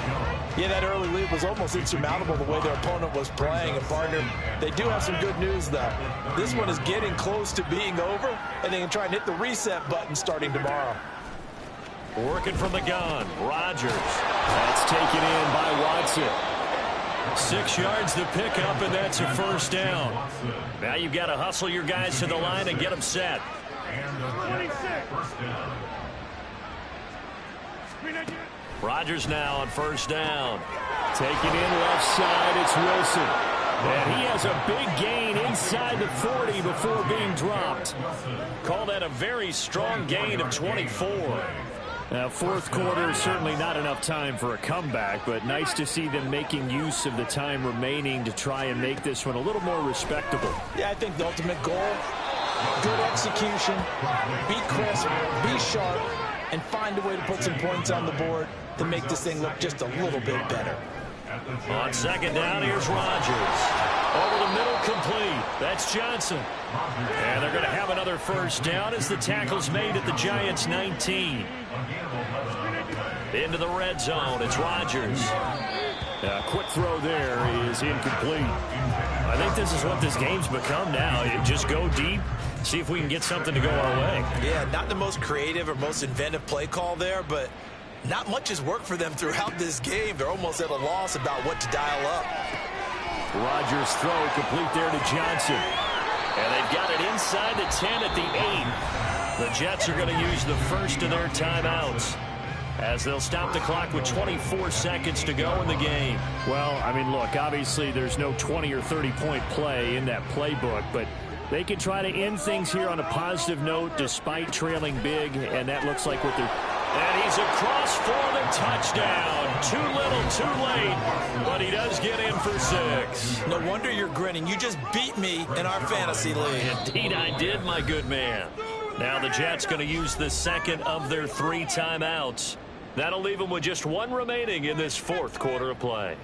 Yeah, that early lead was almost insurmountable the way their opponent was playing. And, partner, they do have some good news, though. This one is getting close to being over, and they can try and hit the reset button starting tomorrow. Working from the gun, Rodgers. That's taken in by Watson. 6 yards to pick up, and that's a 1st down. Now you've got to hustle your guys to the line and get them set. Rodgers now on 1st down. Taken in left side, it's Wilson. And he has a big gain inside the 40 before being dropped. Call that a very strong gain of 24. Now, 4th quarter, certainly not enough time for a comeback, but nice to see them making use of the time remaining to try and make this one a little more respectable. Yeah, I think the ultimate goal, good execution, be crisp, be sharp, and find a way to put some points on the board to make this thing look just a little bit better. On 2nd down, here's Rodgers. Over the middle, complete. That's Johnson. And they're going to have another 1st down as the tackle's made at the Giants' 19. Into the red zone, it's Rodgers. Quick throw there is incomplete. I think this is what this game's become now. You just go deep, see if we can get something to go our way. Yeah, not the most creative or most inventive play call there, but not much has worked for them throughout this game. They're almost at a loss about what to dial up. Rodgers throw complete there to Johnson. And they've got it inside the 10 at the 8. The Jets are going to use the first of their timeouts as they'll stop the clock with 24 seconds to go in the game. Well, I mean, look, obviously there's no 20 or 30-point play in that playbook, but they can try to end things here on a positive note despite trailing big, and that looks like what they're... And he's across for the touchdown. Too little, too late, but he does get in for 6. No wonder you're grinning. You just beat me in our fantasy league. Indeed I did, my good man. Now the Jets going to use the second of their 3 timeouts That'll leave them with just one remaining in this fourth quarter of play.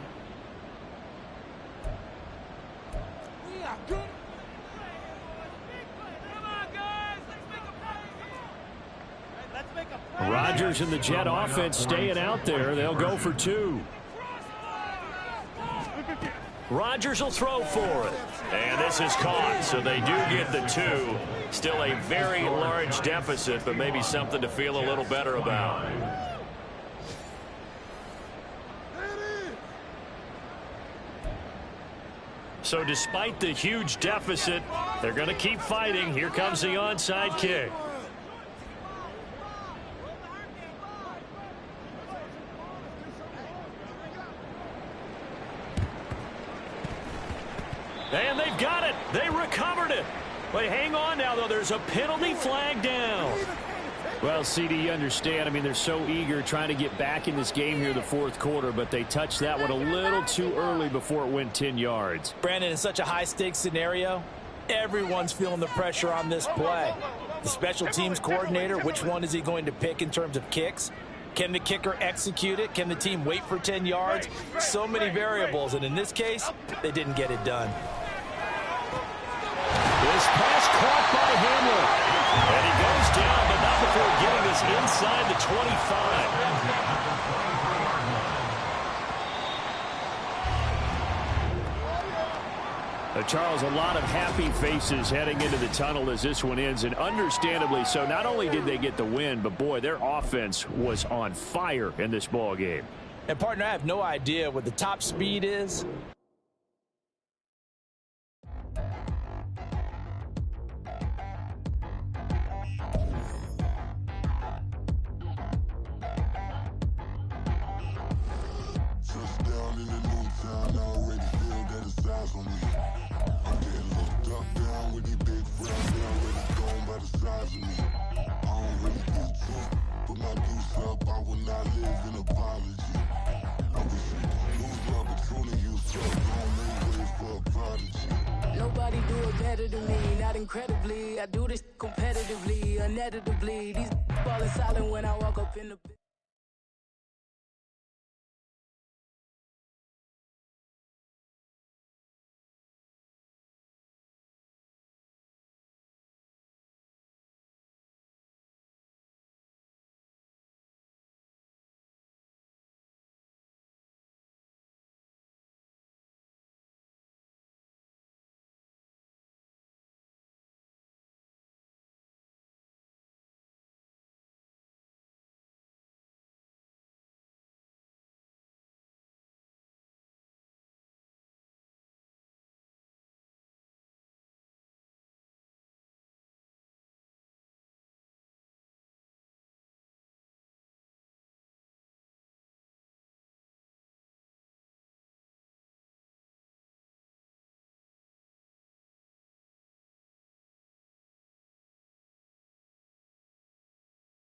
Rodgers and the Jet offense staying out there. They'll go for 2. Rodgers will throw for it. And this is caught, so they do get the 2. Still a very large deficit, but maybe something to feel a little better about. So despite the huge deficit, they're going to keep fighting. Here comes the onside kick. And they've got it. They recovered it. Wait, hang on now, though. There's a penalty flag down. Well, CD, you understand. I mean, they're so eager trying to get back in this game here in the fourth quarter, but they touched that one a little too early before it went 10 yards. Brandon, in such a high-stakes scenario, everyone's feeling the pressure on this play. The special teams coordinator, which one is he going to pick in terms of kicks? Can the kicker execute it? Can the team wait for 10 yards? So many variables, and in this case, they didn't get it done. This pass caught by Hamler. And he goes down, but not before getting this inside the 25. Charles, a lot of happy faces heading into the tunnel as this one ends, and understandably so. Not only did they get the win, but, boy, their offense was on fire in this ball game. And, partner, I have no idea what the top speed is. Nobody do it better than me, not incredibly. I do this competitively, uneditably. These falling silent when I walk up in the